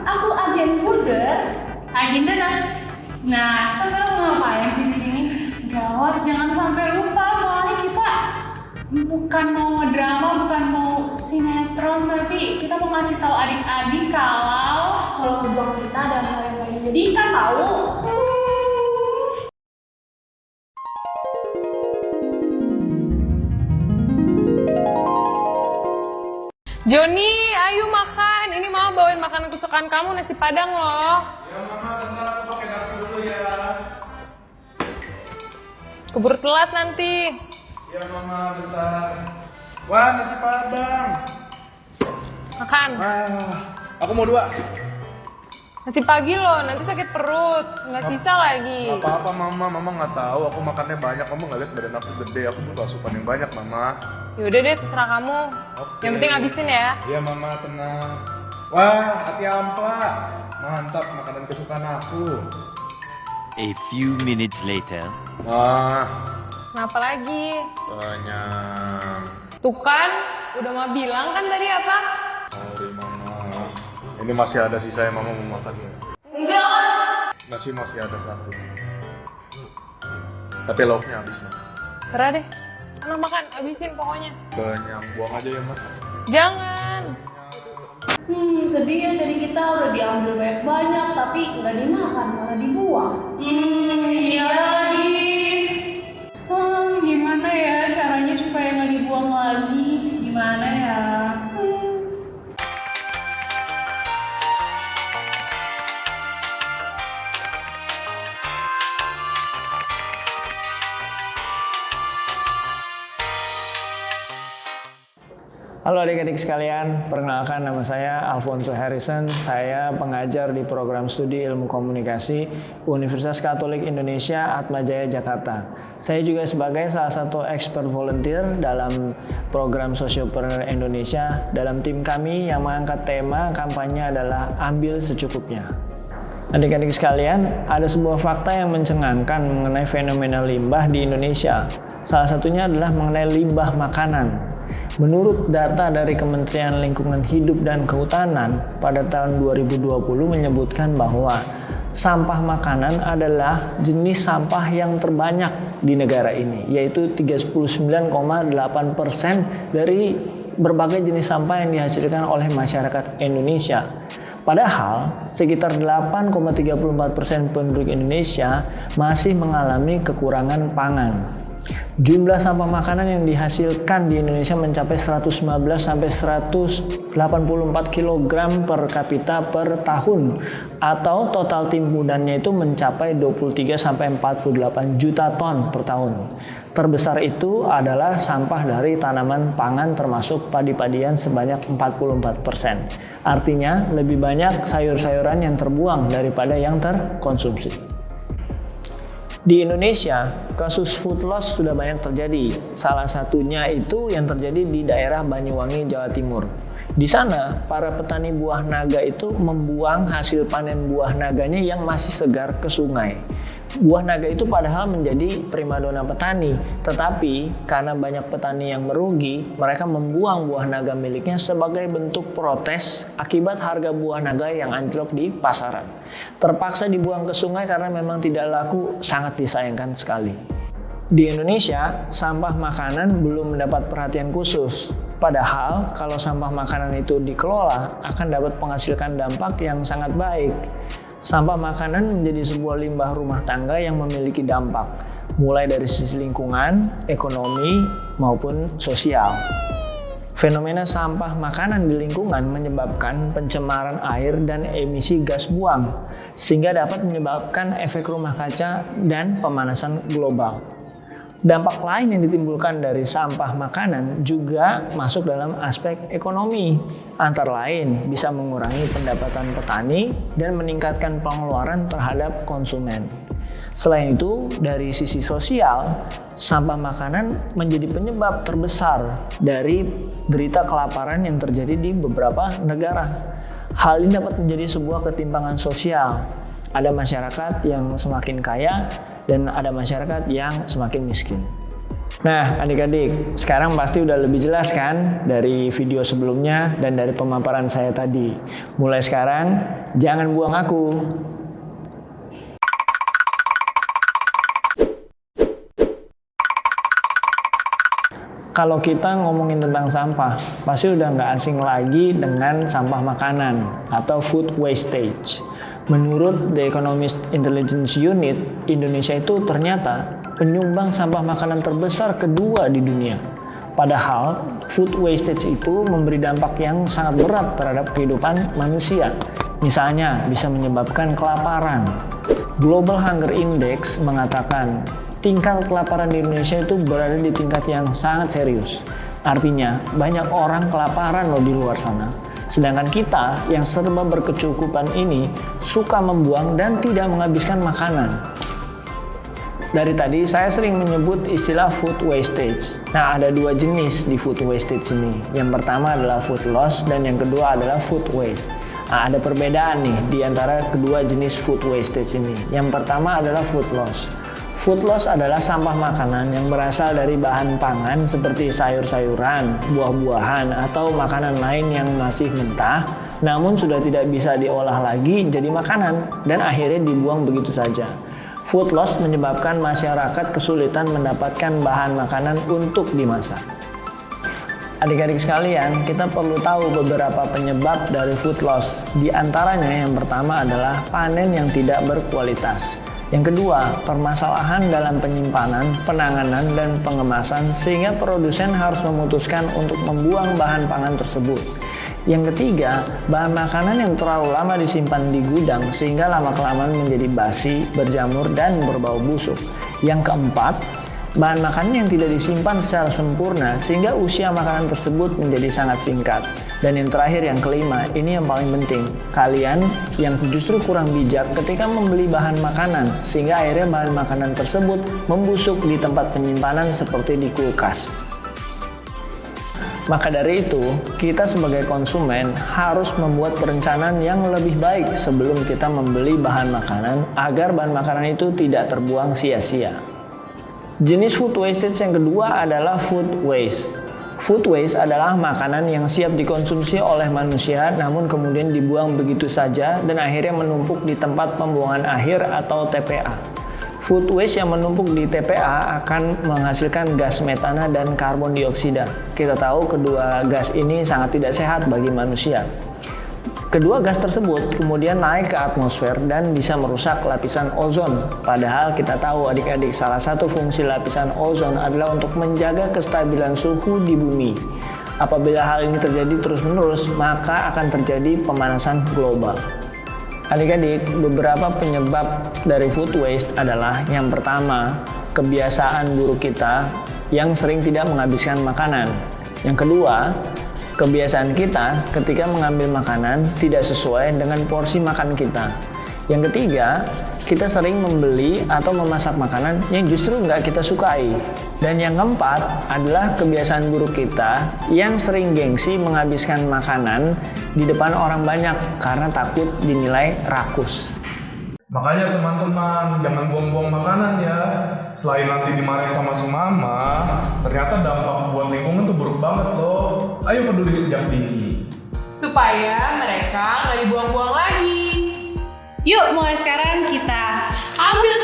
Aku agen burger. Agenda nah kita sekarang mau ngapain sih di sini? Gawat, jangan sampai lupa soalnya kita bukan mau drama, bukan mau sinetron, tapi kita mau ngasih tahu adik-adik kalau Ngebuang kita ada hal yang paling menyedihkan tahu. Joni, ayo makan. Ini mama bawain makanan kesukaan kamu, nasi padang loh. Ya mama, bentar aku pakai nasi dulu ya. Keburu telat nanti. Ya mama, bentar. Wah, nasi padang. Makan. Aku mau 2. Nasi pagi loh, nanti sakit perut. Nggak sisa lagi. Gak apa-apa mama nggak tahu. Aku makannya banyak, mama nggak lihat badan aku gede. Aku tuh gak suka yang banyak mama. Yaudah deh, terserah kamu. Oke. Yang penting habisin ya. Iya mama, tenang. Wah, hati ampla. Mantap, makanan kesukaan aku. A few minutes later. Wah, Kenapa lagi? kenyang. Tuh kan, udah mau bilang kan tadi apa? Sorry mama. Ini masih ada sisa yang mama mau makan ya. Enggak. Nasi masih ada 1. Tapi lauknya habis mama. Serah deh. Anak makan, habisin pokoknya. Kenyang, buang aja ya mas. Jangan. Sedih ya, jadi kita udah diambil banyak tapi nggak dimakan, malah dibuang. iya lagi. Gimana ya caranya supaya nggak dibuang lagi? Gimana ya? Halo adik-adik sekalian, perkenalkan nama saya Alfonso Harrison. Saya pengajar di program studi ilmu komunikasi Universitas Katolik Indonesia Atmajaya Jakarta. Saya juga sebagai salah satu expert volunteer dalam program Sociopreneur Indonesia. Dalam tim kami yang mengangkat tema kampanye adalah ambil secukupnya. Adik-adik sekalian, ada sebuah fakta yang mencengangkan mengenai fenomena limbah di Indonesia. Salah satunya adalah mengenai limbah makanan. Menurut data dari Kementerian Lingkungan Hidup dan Kehutanan pada tahun 2020 menyebutkan bahwa sampah makanan adalah jenis sampah yang terbanyak di negara ini, yaitu 39,8% dari berbagai jenis sampah yang dihasilkan oleh masyarakat Indonesia. Padahal sekitar 8,34% penduduk Indonesia masih mengalami kekurangan pangan. Jumlah sampah makanan yang dihasilkan di Indonesia mencapai 115 sampai 184 kg per kapita per tahun, atau total timbunan itu mencapai 23 sampai 48 juta ton per tahun. Terbesar itu adalah sampah dari tanaman pangan termasuk padi-padian sebanyak 44%. Artinya lebih banyak sayur-sayuran yang terbuang daripada yang terkonsumsi. Di Indonesia, kasus food loss sudah banyak terjadi. Salah satunya itu yang terjadi di daerah Banyuwangi, Jawa Timur. Di sana, para petani buah naga itu membuang hasil panen buah naganya yang masih segar ke sungai. Buah naga itu padahal menjadi primadona petani, tetapi karena banyak petani yang merugi, mereka membuang buah naga miliknya sebagai bentuk protes akibat harga buah naga yang anjlok di pasaran. Terpaksa dibuang ke sungai karena memang tidak laku, sangat disayangkan sekali. Di Indonesia, sampah makanan belum mendapat perhatian khusus. Padahal, kalau sampah makanan itu dikelola, akan dapat menghasilkan dampak yang sangat baik. Sampah makanan menjadi sebuah limbah rumah tangga yang memiliki dampak, mulai dari sisi lingkungan, ekonomi, maupun sosial. Fenomena sampah makanan di lingkungan menyebabkan pencemaran air dan emisi gas buang, sehingga dapat menyebabkan efek rumah kaca dan pemanasan global. Dampak lain yang ditimbulkan dari sampah makanan juga masuk dalam aspek ekonomi. Antara lain bisa mengurangi pendapatan petani dan meningkatkan pengeluaran terhadap konsumen. Selain itu, dari sisi sosial, sampah makanan menjadi penyebab terbesar dari derita kelaparan yang terjadi di beberapa negara. Hal ini dapat menjadi sebuah ketimpangan sosial. Ada masyarakat yang semakin kaya dan ada masyarakat yang semakin miskin. Nah, adik-adik, sekarang pasti udah lebih jelas kan dari video sebelumnya dan dari pemaparan saya tadi. Mulai sekarang, jangan buang aku. Kalau kita ngomongin tentang sampah, pasti udah nggak asing lagi dengan sampah makanan atau food wastage. Menurut The Economist Intelligence Unit, Indonesia itu ternyata penyumbang sampah makanan terbesar kedua di dunia. Padahal, food wastage itu memberi dampak yang sangat berat terhadap kehidupan manusia. Misalnya, bisa menyebabkan kelaparan. Global Hunger Index mengatakan tingkat kelaparan di Indonesia itu berada di tingkat yang sangat serius. Artinya, banyak orang kelaparan loh di luar sana. Sedangkan kita yang serba berkecukupan ini suka membuang dan tidak menghabiskan makanan. Dari tadi saya sering menyebut istilah food wastage. Nah, ada dua jenis di food wastage ini. Yang pertama adalah food loss dan yang kedua adalah food waste. Nah, ada perbedaan nih di antara kedua jenis food wastage ini. Yang pertama adalah food loss. Food loss adalah sampah makanan yang berasal dari bahan pangan seperti sayur-sayuran, buah-buahan, atau makanan lain yang masih mentah, namun sudah tidak bisa diolah lagi jadi makanan dan akhirnya dibuang begitu saja. Food loss menyebabkan masyarakat kesulitan mendapatkan bahan makanan untuk dimasak. Adik-adik sekalian, kita perlu tahu beberapa penyebab dari food loss. Di antaranya yang pertama adalah panen yang tidak berkualitas. Yang kedua, permasalahan dalam penyimpanan, penanganan, dan pengemasan sehingga produsen harus memutuskan untuk membuang bahan pangan tersebut. Yang ketiga, bahan makanan yang terlalu lama disimpan di gudang sehingga lama-kelamaan menjadi basi, berjamur, dan berbau busuk. Yang keempat, bahan makanan yang tidak disimpan secara sempurna sehingga usia makanan tersebut menjadi sangat singkat. Dan yang terakhir, yang kelima, ini yang paling penting. Kalian yang justru kurang bijak ketika membeli bahan makanan sehingga akhirnya bahan makanan tersebut membusuk di tempat penyimpanan seperti di kulkas. Maka dari itu, kita sebagai konsumen harus membuat perencanaan yang lebih baik sebelum kita membeli bahan makanan agar bahan makanan itu tidak terbuang sia-sia. Jenis food wastage yang kedua adalah food waste. Food waste adalah makanan yang siap dikonsumsi oleh manusia namun kemudian dibuang begitu saja dan akhirnya menumpuk di tempat pembuangan akhir atau TPA. Food waste yang menumpuk di TPA akan menghasilkan gas metana dan karbon dioksida. Kita tahu kedua gas ini sangat tidak sehat bagi manusia. Kedua gas tersebut kemudian naik ke atmosfer dan bisa merusak lapisan ozon. Padahal kita tahu adik-adik, salah satu fungsi lapisan ozon adalah untuk menjaga kestabilan suhu di bumi. Apabila hal ini terjadi terus-menerus, maka akan terjadi pemanasan global. Adik-adik, beberapa penyebab dari food waste adalah yang pertama, kebiasaan buruk kita yang sering tidak menghabiskan makanan. Yang kedua, kebiasaan kita ketika mengambil makanan tidak sesuai dengan porsi makan kita. Yang ketiga, kita sering membeli atau memasak makanan yang justru nggak kita sukai. Dan yang keempat adalah kebiasaan buruk kita yang sering gengsi menghabiskan makanan di depan orang banyak karena takut dinilai rakus. Makanya teman-teman, jangan buang-buang makanan ya. Selain nanti dimarahin sama si mama, ternyata dampak buat lingkungan tuh buruk banget loh. Ayo peduli sejak dini. Supaya mereka nggak dibuang-buang lagi. Yuk, mulai sekarang kita ambil